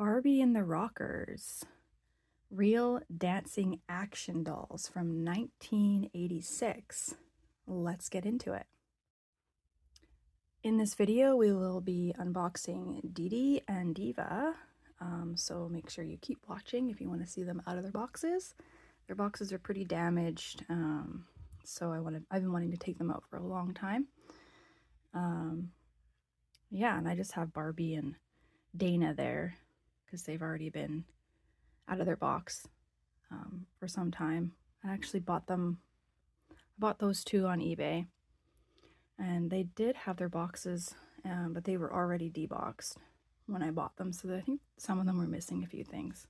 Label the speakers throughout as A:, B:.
A: Barbie and the Rockers, real dancing action dolls from 1986. Let's get into it. In this video, we will be unboxing Didi and Diva, so make sure you keep watching if you want to see them out of their boxes. Their boxes are pretty damaged, so I've been wanting to take them out for a long time. Yeah, and I just have Barbie and Dana there because they've already been out of their box for some time. I actually bought those two on eBay, and they did have their boxes, but they were already deboxed when I bought them, so I think some of them were missing a few things,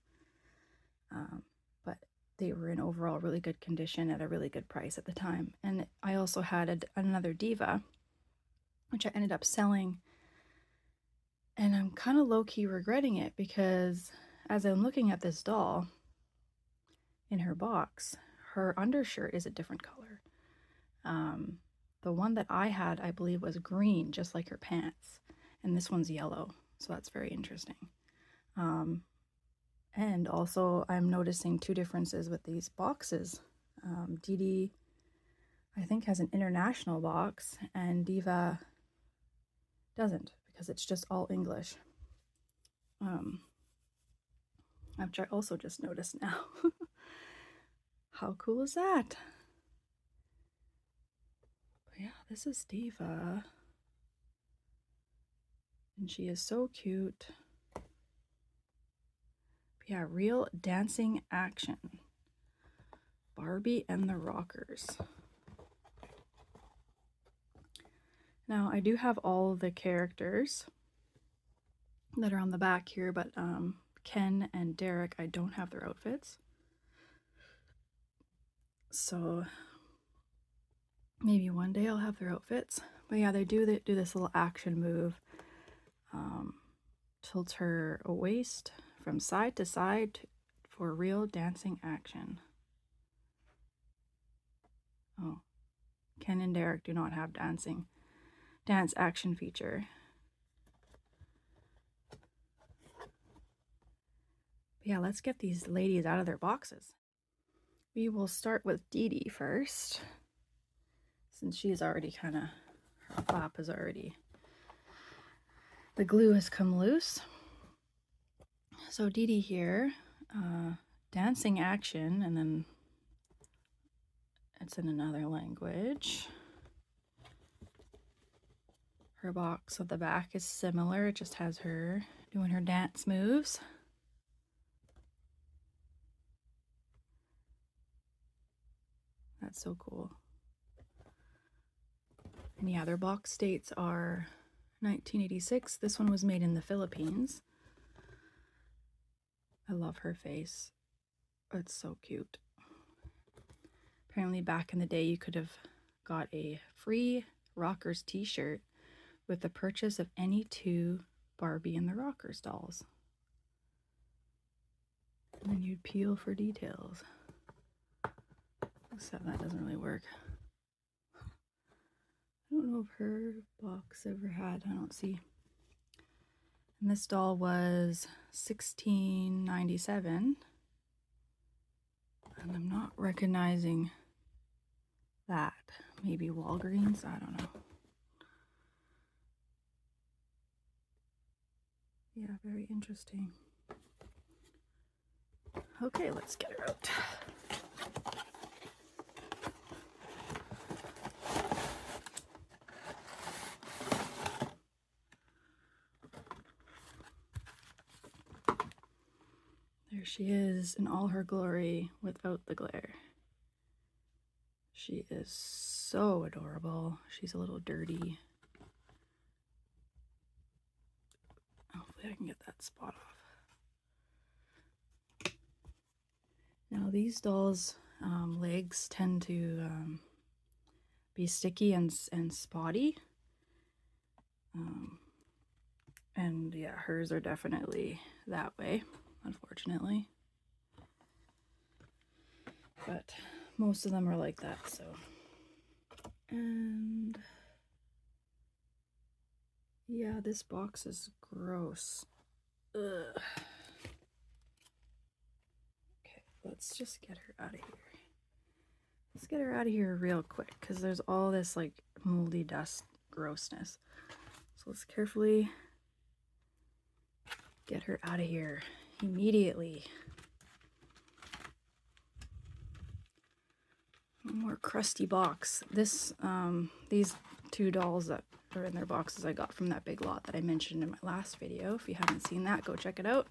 A: but they were in overall really good condition at a really good price at the time. And I also had another Diva, which I ended up selling, and I'm kind of low-key regretting it because as I'm looking at this doll in her box, her undershirt is a different color. The one that I had, I believe, was green, just like her pants, and this one's yellow, so that's very interesting. And also, I'm noticing two differences with these boxes. Didi, I think, has an international box, and Diva doesn't, because it's just all English. Which I also just noticed now. How cool is that? But yeah, this is Diva, and she is so cute. But yeah, real dancing action. Barbie and the Rockers. Now, I do have all the characters that are on the back here, but Ken and Derek, I don't have their outfits. So maybe one day I'll have their outfits. But yeah, they do this little action move. Tilt her waist from side to side for real dancing action. Oh, Ken and Derek do not have dance action feature. But yeah, let's get these ladies out of their boxes. We will start with Didi first, since she's already her flap is already, the glue has come loose. So Didi here, dancing action, and then it's in another language. Her box at the back is similar, it just has her doing her dance moves. That's so cool. And yeah, their box dates are 1986. This one was made in the Philippines. I love her face. It's so cute. Apparently back in the day you could have got a free Rockers t-shirt with the purchase of any two Barbie and the Rockers dolls. And then you'd peel for details. Except that doesn't really work. I don't know if her box ever had, I don't see. And this doll was $16.97. And I'm not recognizing that. Maybe Walgreens? I don't know. Yeah, very interesting. Okay, let's get her out. There she is in all her glory without the glare. She is so adorable. She's a little dirty. Hopefully I can get that spot off. Now these dolls' legs tend to be sticky and spotty. And yeah, hers are definitely that way, unfortunately. But most of them are like that, so. And yeah, this box is gross. Ugh. let's just get her out of here. Let's get her out of here real quick because there's all this like moldy dust grossness. So let's carefully get her out of here immediately. One more crusty box. These 2 dolls that are in their boxes I got from that big lot that I mentioned in my last video. If you haven't seen that, go check it out.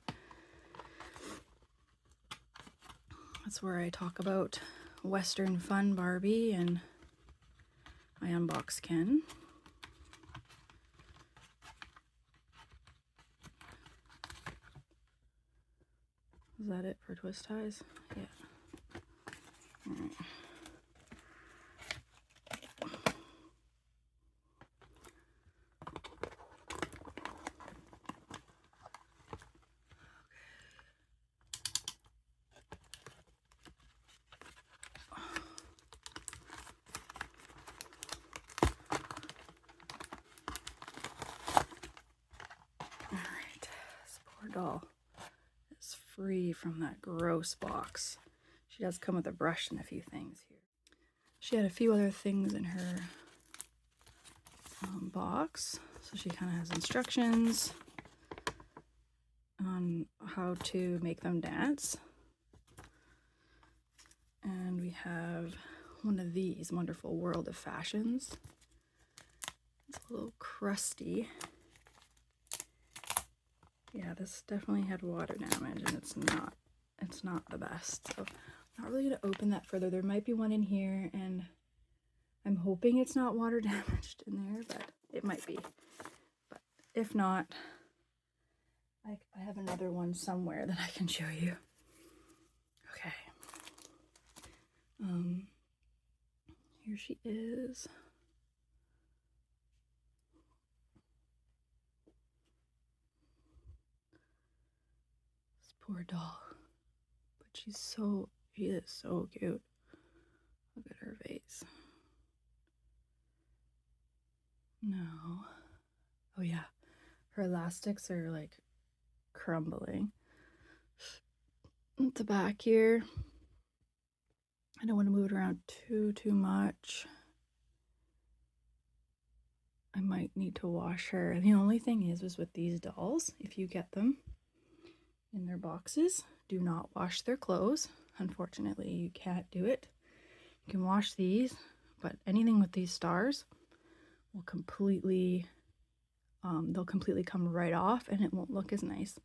A: That's where I talk about Western Fun Barbie and I unbox Ken. Is that it for twist ties? Yeah. All right. Doll is free from that gross box. She does come with a brush and a few things here. She had a few other things in her box, so she kind of has instructions on how to make them dance. And we have one of these wonderful World of Fashions. It's a little crusty. Yeah, this definitely had water damage and it's not the best. So I'm not really gonna open that further. There might be one in here and I'm hoping it's not water damaged in there, but it might be. But if not, I have another one somewhere that I can show you. Okay. Here she is. Poor doll, but she is so cute. Look at her face. No. Oh yeah, her elastics are like crumbling. At the back here, I don't want to move it around too much. I might need to wash her. The only thing is with these dolls, if you get them in their boxes, do not wash their clothes. Unfortunately, you can't do it. You can wash these, but anything with these stars will completely, they'll completely come right off and it won't look as nice.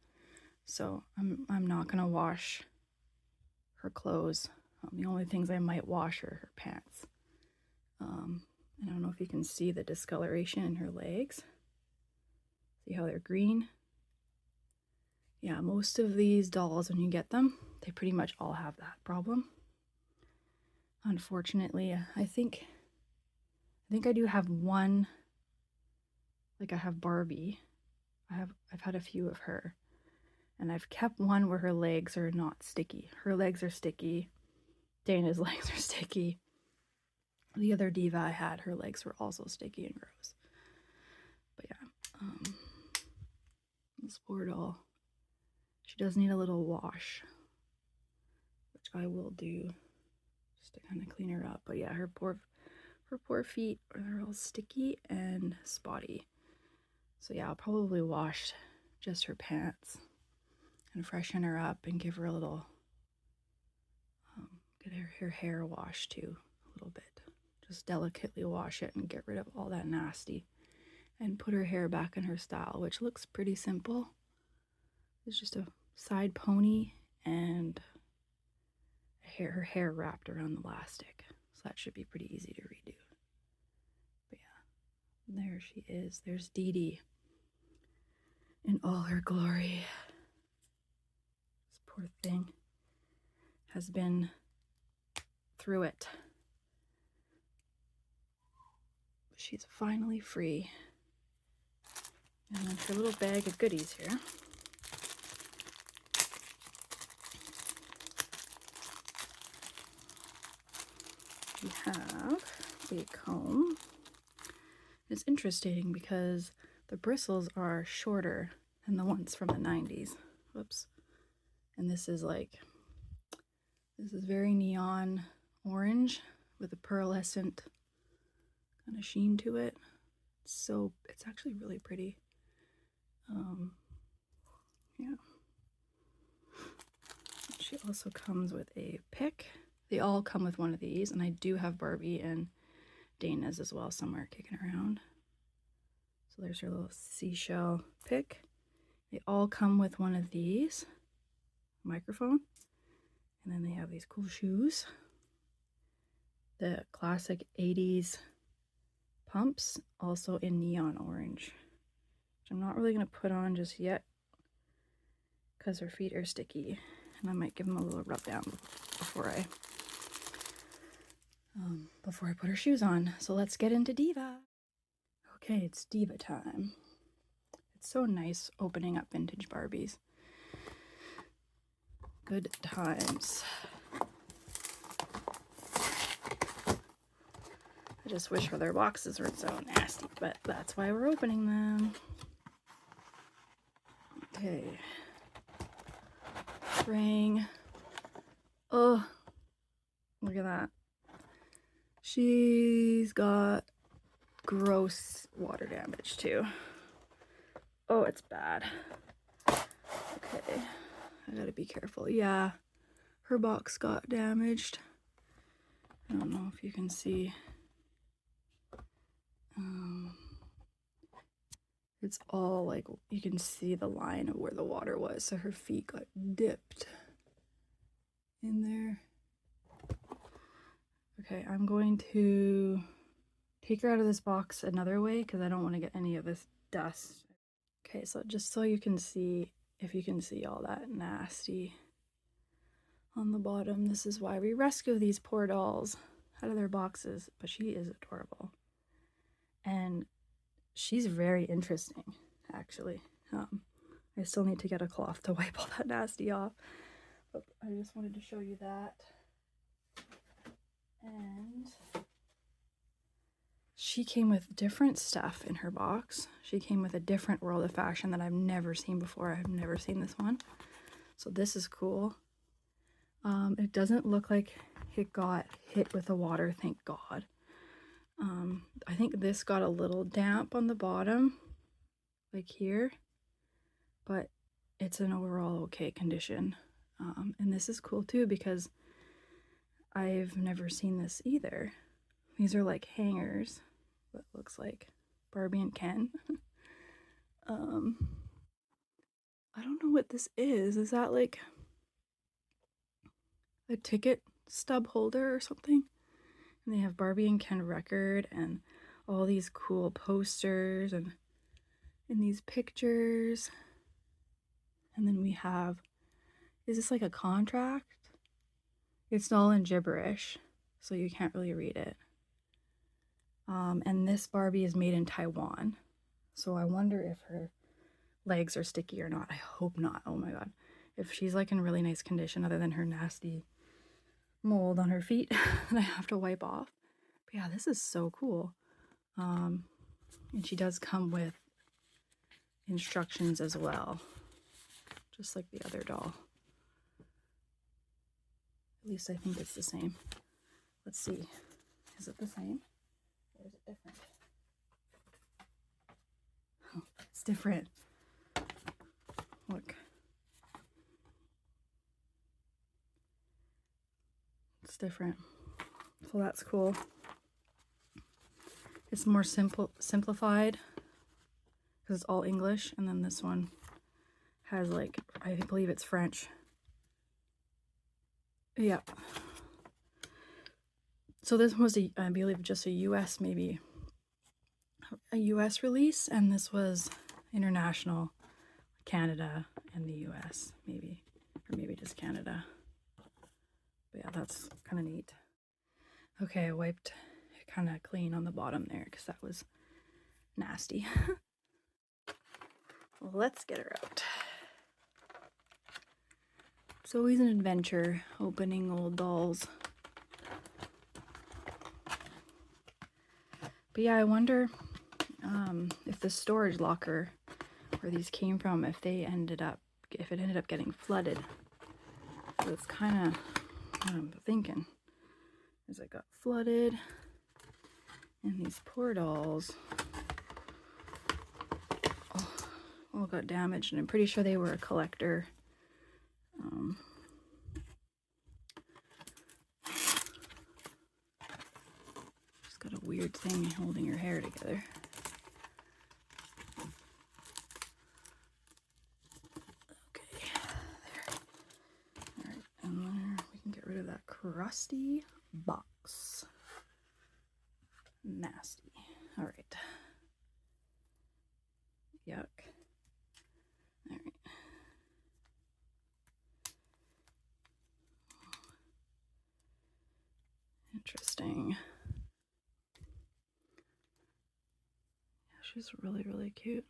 A: So I'm not gonna wash her clothes. The only things I might wash are her pants. And I don't know if you can see the discoloration in her legs. See how they're green? Yeah, most of these dolls, when you get them, they pretty much all have that problem. Unfortunately, I think I do have one. Like I have Barbie. I've had a few of her. And I've kept one where her legs are not sticky. Her legs are sticky. Dana's legs are sticky. The other Diva I had, her legs were also sticky and gross. But yeah, this poor doll. She does need a little wash, which I will do just to kind of clean her up. But yeah, her poor feet are all sticky and spotty. So yeah, I'll probably wash just her pants and freshen her up and give her a little, get her hair washed too a little bit. Just delicately wash it and get rid of all that nasty and put her hair back in her style, which looks pretty simple. It's just a side pony and her hair wrapped around the elastic. So that should be pretty easy to redo. But yeah, there she is. There's Dee Dee in all her glory. This poor thing has been through it. She's finally free. And then her little bag of goodies here. We have a comb. It's interesting because the bristles are shorter than the ones from the 90s. Whoops. And this is like This is very neon orange with a pearlescent kind of sheen to it. It's actually really pretty. Yeah. She also comes with a pick. They all come with one of these, and I do have Barbie and Dana's as well somewhere kicking around. So there's her little seashell pick. They all come with one of these, microphone, and then they have these cool shoes. The classic 80s pumps, also in neon orange, which I'm not really going to put on just yet because her feet are sticky, and I might give them a little rub down before I put her shoes on. So let's get into Diva. Okay, it's Diva time. It's so nice opening up vintage Barbies. Good times. I just wish their boxes weren't so nasty, but that's why we're opening them. Okay. Ring. Oh, look at that. She's got gross water damage too. Oh, it's bad. Okay, I gotta be careful. Yeah, her box got damaged. I don't know if you can see. It's all like, you can see the line of where the water was, so her feet got dipped in there. Okay, I'm going to take her out of this box another way because I don't want to get any of this dust. Okay, so just so you can see, if you can see all that nasty on the bottom, this is why we rescue these poor dolls out of their boxes. But she is adorable, and she's very interesting, actually. I still need to get a cloth to wipe all that nasty off, but I just wanted to show you that. And she came with different stuff in her box. She came with a different World of Fashion that I've never seen before. I've never seen this one, so this is cool. It doesn't look like it got hit with the water, thank God. I think this got a little damp on the bottom, like here, but it's an overall okay condition. And this is cool too because I've never seen this either. These are like hangers, what looks like Barbie and Ken. I don't know what this is. Is that like a ticket stub holder or something? And they have Barbie and Ken record and all these cool posters and these pictures. And then we have, is this like a contract? It's all in gibberish, so you can't really read it. And this Barbie is made in Taiwan, so I wonder if her legs are sticky or not. I hope not. Oh my God. If she's like in really nice condition other than her nasty mold on her feet that I have to wipe off. But yeah, this is so cool. And she does come with instructions as well, just like the other doll. At least I think it's the same. Let's see. Is it the same? Or is it different? Oh, it's different. Look. It's different. So that's cool. It's more simplified because it's all English, and then this one has like, I believe it's French. Yeah. So this was I believe just a US, maybe a US release, and this was international, Canada and the US, maybe, or maybe just Canada. But yeah, that's kind of neat. Okay, I wiped it kind of clean on the bottom there because that was nasty. Let's get her out. It's always an adventure opening old dolls. But yeah, I wonder if the storage locker where these came from, if it ended up getting flooded. So it's kind of what I'm thinking is it got flooded and these poor dolls all got damaged, and I'm pretty sure they were a collector. Just got a weird thing holding her hair together. Okay, there. All right, and then we can get rid of that crusty box. Nasty. All right. Yuck. All right. Interesting. Yeah, she's really, really cute.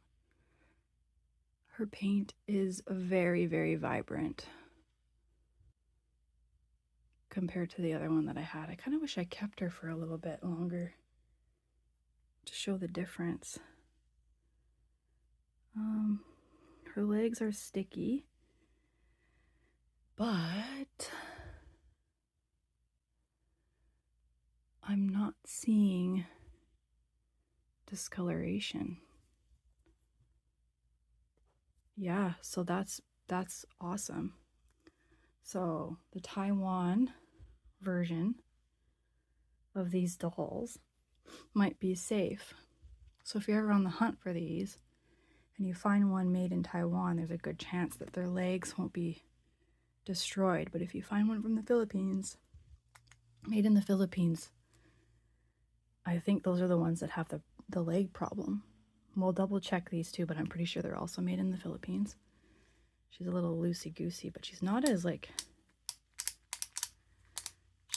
A: Her paint is very, very vibrant compared to the other one that I had. I kind of wish I kept her for a little bit longer to show the difference. Her legs are sticky, but I'm not seeing discoloration. Yeah, so that's awesome. So the Taiwan version of these dolls might be safe. So if you're ever on the hunt for these and you find one made in Taiwan, there's a good chance that their legs won't be destroyed. But if you find one from the Philippines, made in the Philippines, I think those are the ones that have the leg problem. We'll double check these two, but I'm pretty sure they're also made in the Philippines. She's a little loosey-goosey, but she's not as like,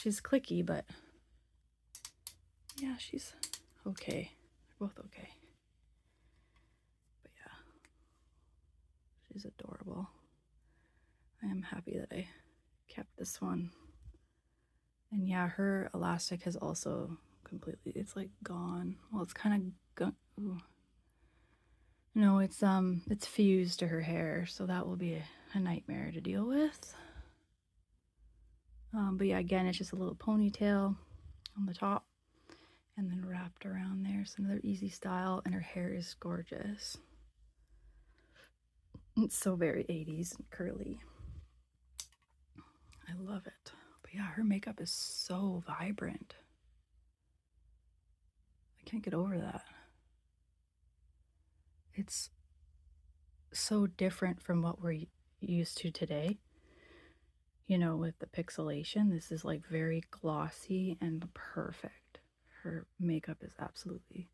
A: she's clicky, but yeah, she's okay. They're both okay. But yeah, she's adorable. I am happy that I kept this one. And yeah, her elastic has also completely, it's like gone. Well, it's kind of ooh. No, it's fused to her hair, so that will be a nightmare to deal with. But yeah, again, it's just a little ponytail on the top and then wrapped around there. It's another easy style, and her hair is gorgeous. It's so very 80s and curly. I love it. But yeah, her makeup is so vibrant. I can't get over that. It's so different from what we're used to today. You know, with the pixelation, this is like very glossy and perfect. Her makeup is absolutely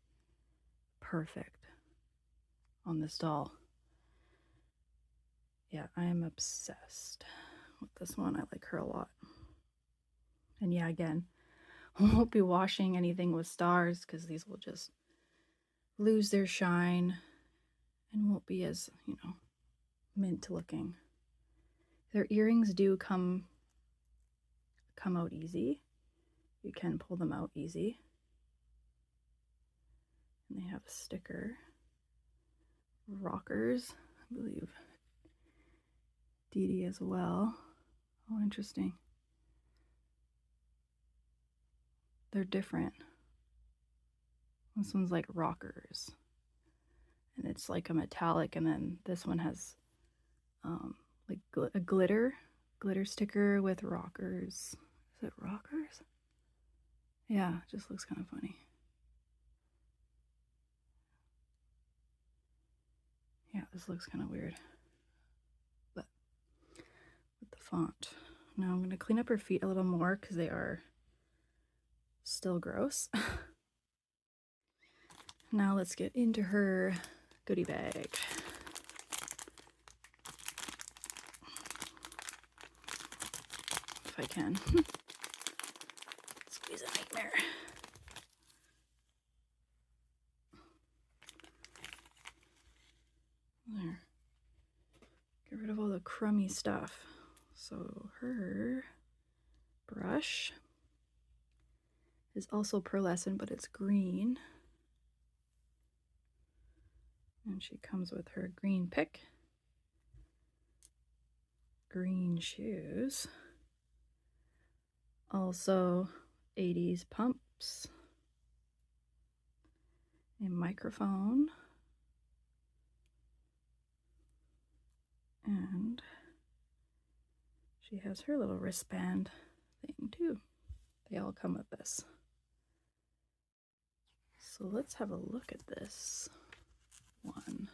A: perfect on this doll. Yeah, I am obsessed with this one. I like her a lot. And yeah, again, I won't be washing anything with stars because these will just lose their shine and won't be as, you know, mint looking. Their earrings do come out easy. You can pull them out easy. And they have a sticker. Rockers, I believe. Dee as well. Oh, interesting. They're different. This one's like rockers. And it's like a metallic, and then this one has like a glitter sticker with rockers. Is it rockers? Yeah, it just looks kind of funny. Yeah, this looks kind of weird. But with the font. Now I'm going to clean up her feet a little more because they are still gross. Now let's get into her goodie bag. If I can. Squeeze a nightmare. There. Get rid of all the crummy stuff. So her brush is also pearlescent, but it's green. And she comes with her green pick, green shoes, Also 80s pumps, a microphone, and she has her little wristband thing too. They all come with this. So let's have a look at this one.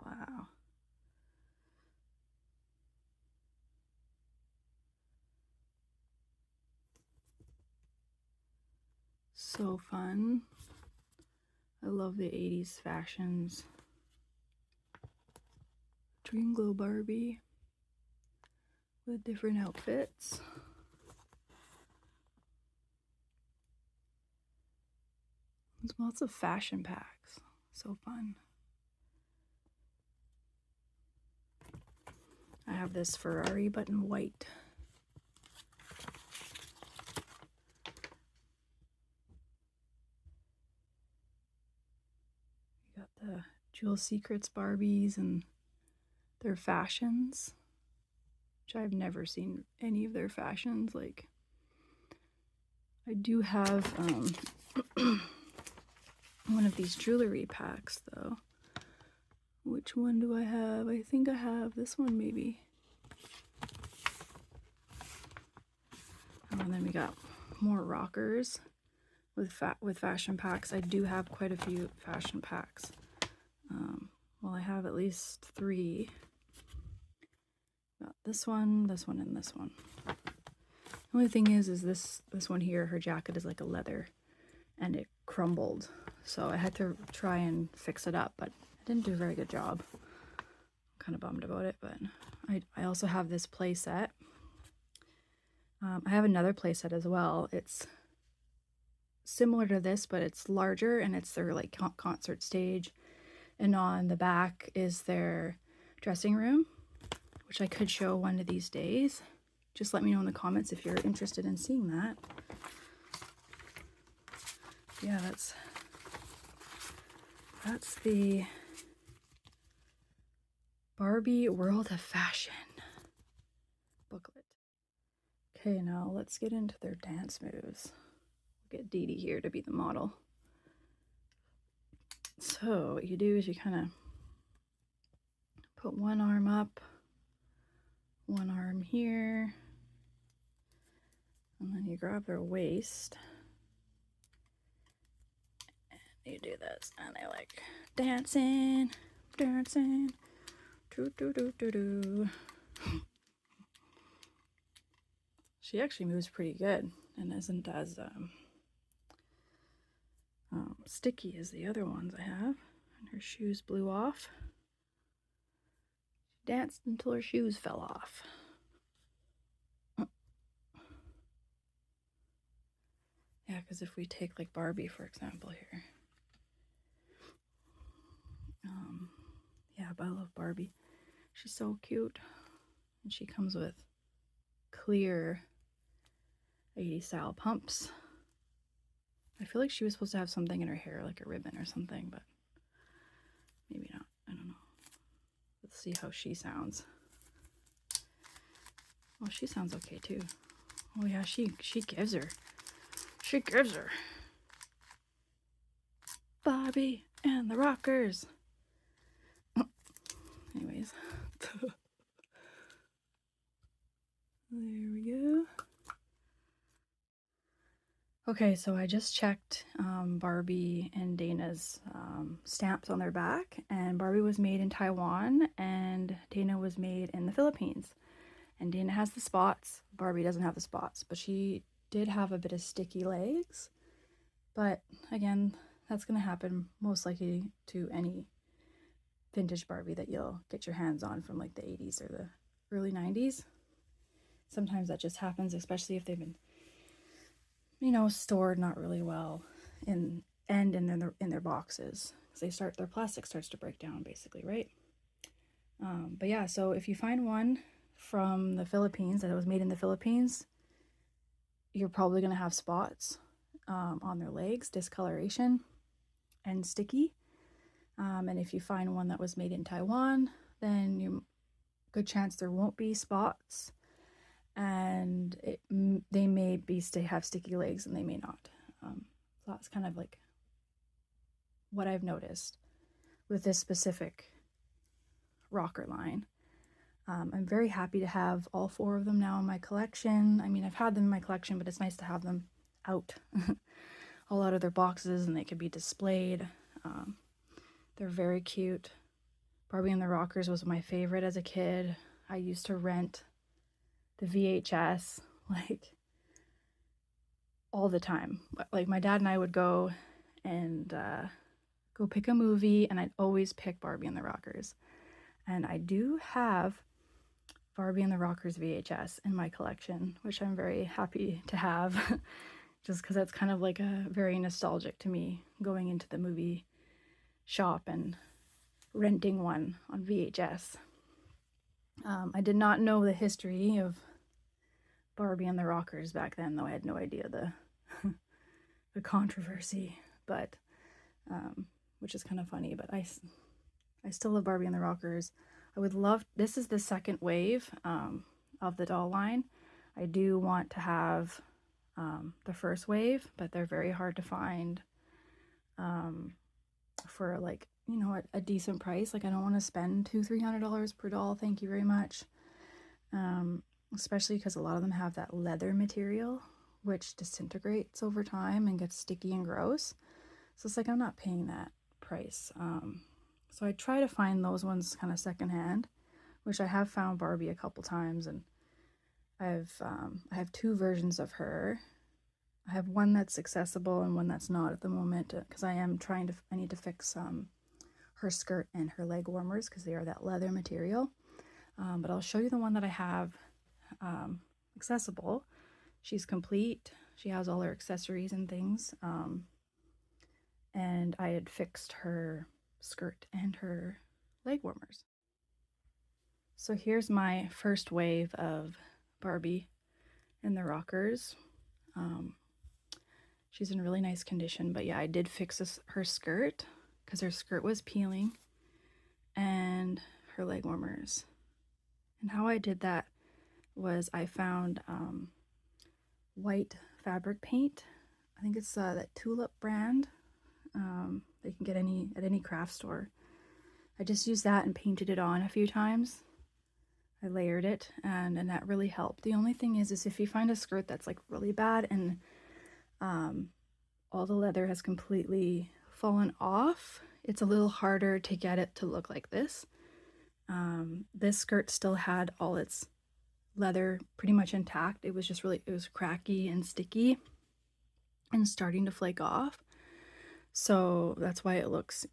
A: Wow. So fun. I love the 80s fashions. Dream Glow Barbie with different outfits. There's lots of fashion packs. So fun. I have this Ferrari but in white. You got the Jewel Secrets Barbies and their fashions, which I've never seen any of their fashions. Like, I do have one of these jewelry packs though. Which one do I have? I think I have this one maybe. Oh, and then we got more rockers with fashion packs. I do have quite a few fashion packs. Well, I have at least 3. Got this one, and this one. The only thing is this one here, her jacket is like a leather and it crumbled. So I had to try and fix it up, but I didn't do a very good job. I'm kind of bummed about it, but I also have this play set. I have another play set as well. It's similar to this, but it's larger and it's their like concert stage. And on the back is their dressing room, which I could show one of these days. Just let me know in the comments if you're interested in seeing that. Yeah, that's the Barbie World of Fashion booklet. Okay, now let's get into their dance moves. We'll get Dee Dee here to be the model. So what you do is you kind of put one arm up, one arm here, and then you grab their waist. And you do this, and they like dancing, dancing, do do do do do. She actually moves pretty good and isn't as sticky as the other ones I have. And her shoes blew off. She danced until her shoes fell off. Yeah, because if we take like Barbie, for example, here. Yeah, but I love Barbie. She's so cute. And she comes with clear 80s style pumps. I feel like she was supposed to have something in her hair, like a ribbon or something, but maybe not. I don't know. Let's see how she sounds. Well, she sounds okay too. Oh yeah, she gives her. She gives her. Barbie and the Rockers. Anyways. There we go. Okay, so I just checked Barbie and Dana's stamps on their back, and Barbie was made in Taiwan and Dana was made in the Philippines. And Dana has the spots, Barbie doesn't have the spots, but she did have a bit of sticky legs. But again, that's going to happen most likely to any vintage Barbie that you'll get your hands on from like the 80s or the early 90s. Sometimes that just happens, especially if they've been, you know, stored not really well in their boxes. Because their plastic starts to break down basically, right? But yeah, so if you find one from the Philippines that was made in the Philippines, you're probably going to have spots on their legs, discoloration, and sticky. And if you find one that was made in Taiwan, then good chance there won't be spots, and they may have sticky legs and they may not. So that's kind of like what I've noticed with this specific rocker line. I'm very happy to have all 4 of them now in my collection. I mean, I've had them in my collection, but it's nice to have them out, all out of their boxes, and they could be displayed. They're very cute. Barbie and the Rockers was my favorite as a kid. I used to rent the VHS like all the time. Like my dad and I would go and go pick a movie, and I'd always pick Barbie and the Rockers. And I do have Barbie and the Rockers VHS in my collection, which I'm very happy to have, just because that's kind of like a very nostalgic to me, going into the movie shop and renting one on VHS. I did not know the history of Barbie and the Rockers back then, though I had no idea the the controversy, but which is kind of funny. But I still love Barbie and the Rockers. I would love, this is the second wave of the doll line. I do want to have the first wave, but they're very hard to find for like, you know, a decent price. Like I don't want to spend $200-300 per doll. Thank you very much. Especially because a lot of them have that leather material, which disintegrates over time and gets sticky and gross. So it's like, I'm not paying that price. So I try to find those ones kind of secondhand, which I have found Barbie a couple times, and I have 2 versions of her. I have one that's accessible and one that's not at the moment, because I need to fix her skirt and her leg warmers because they are that leather material. But I'll show you the one that I have accessible. She's complete. She has all her accessories and things. And I had fixed her skirt and her leg warmers. So here's my first wave of Barbie and the Rockers. She's in really nice condition, but yeah, I did fix her skirt because her skirt was peeling, and her leg warmers. And how I did that was I found white fabric paint. I think it's that Tulip brand. They can get at any craft store. I just used that and painted it on a few times. I layered it, and that really helped. The only thing is if you find a skirt that's like really bad and all the leather has completely fallen off, it's a little harder to get it to look like this. This skirt still had all its leather pretty much intact. It was cracky and sticky and starting to flake off. So that's why it looks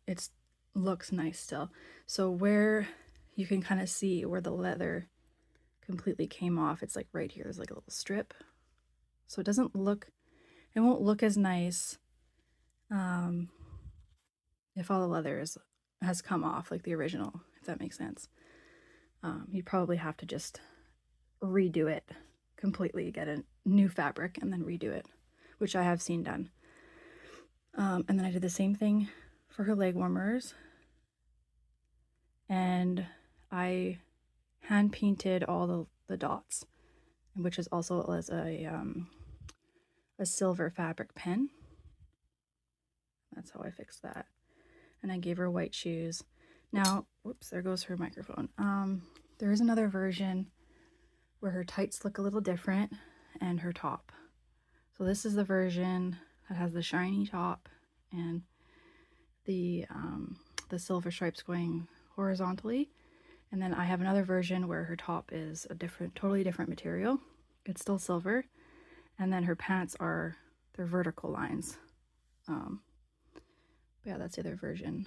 A: nice still. So where you can kind of see where the leather completely came off, it's like right here, there's like a little strip. So it won't look as nice if all the leather has come off like the original, if that makes sense. You'd probably have to just redo it completely, get a new fabric and then redo it, which I have seen done. And then I did the same thing for her leg warmers, and I hand painted all the dots, which is also as a silver fabric pen. That's how I fixed that. And I gave her white shoes. Now, whoops, there goes her microphone. There is another version where her tights look a little different, and her top. So this is the version that has the shiny top and the silver stripes going horizontally. And then I have another version where her top is totally different material. It's still silver. And then her pants they're vertical lines. Yeah, that's the other version.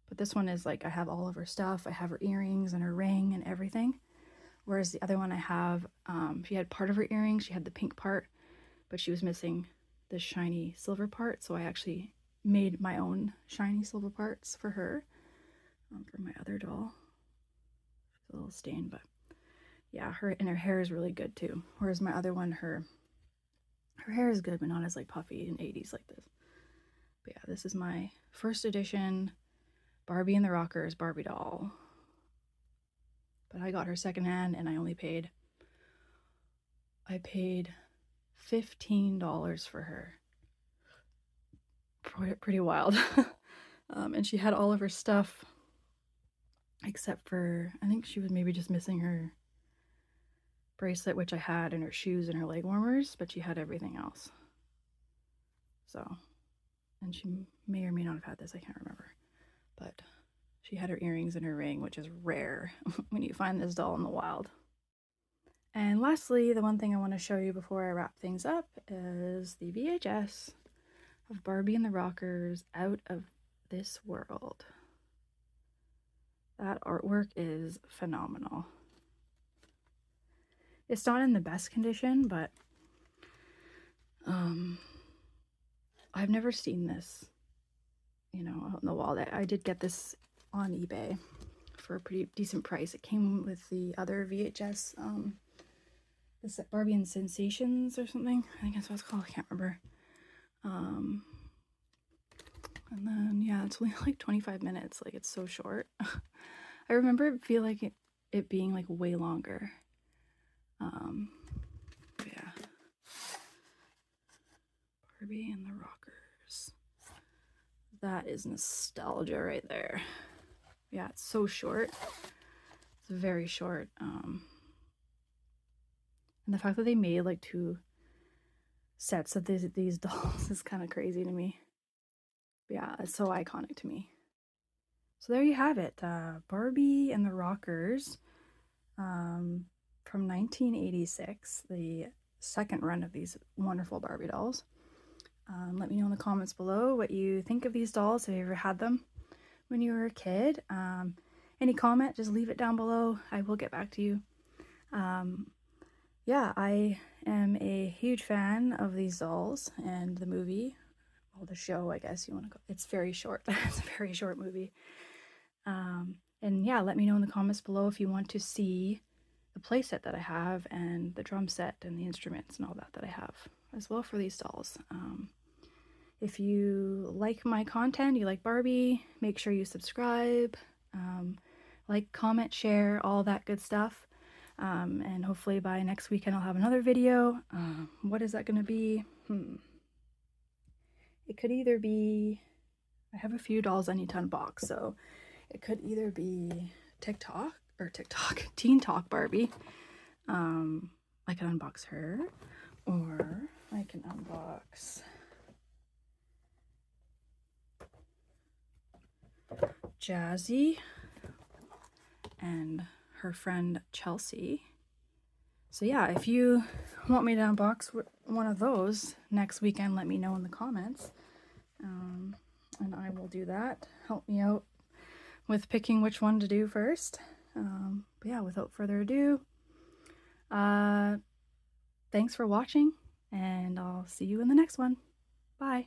A: But this one is like, I have all of her stuff. I have her earrings and her ring and everything. Whereas the other one I have, she had part of her earring, she had the pink part, but she was missing the shiny silver part. So I actually made my own shiny silver parts for her, for my other doll. It's a little stained, but yeah, her hair is really good too. Whereas my other one, her hair is good, but not as like puffy and 80s like this. But yeah, this is my first edition Barbie and the Rockers Barbie doll. but I got her secondhand and I paid $15 for her. Pretty wild. And she had all of her stuff except for, I think she was maybe just missing her bracelet, which I had, and her shoes and her leg warmers, but she had everything else. So, and she may or may not have had this, I can't remember, but she had her earrings and her ring, which is rare when you find this doll in the wild. And lastly, the one thing I want to show you before I wrap things up is the VHS of Barbie and the Rockers Out of This World. That artwork is phenomenal. It's not in the best condition, but I've never seen this, you know, out in the wall. I did get this on eBay for a pretty decent price. It came with the other VHS, is it Barbie and Sensations or something? I think that's what it's called. I can't remember. And then, yeah, it's only like 25 minutes. Like, it's so short. I remember it feel like it being like way longer. Yeah. Barbie and the Rockers. That is nostalgia right there. Yeah, it's so short. It's very short. And the fact that they made like 2 sets of these dolls is kind of crazy to me. Yeah, it's so iconic to me. So there you have it, Barbie and the Rockers, from 1986, the second run of these wonderful Barbie dolls. Let me know in the comments below what you think of these dolls. Have you ever had them when you were a kid? Any comment, just leave it down below. I will get back to you. Yeah, I am a huge fan of these dolls and the movie. Well, the show, I guess you want to go. It's very short. It's a very short movie. And yeah, let me know in the comments below if you want to see the playset that I have and the drum set and the instruments and all that I have as well for these dolls. If you like my content, you like Barbie, make sure you subscribe, like, comment, share, all that good stuff. And hopefully by next weekend I'll have another video. What is that going to be? It could either be, I have a few dolls I need to unbox, so it could either be Teen Talk Barbie. I can unbox her, or I can unbox Jazzy and her friend Chelsea. So yeah, if you want me to unbox one of those next weekend, let me know in the comments, and I will do that. Help me out with picking which one to do first. But yeah, without further ado, thanks for watching, and I'll see you in the next one. Bye.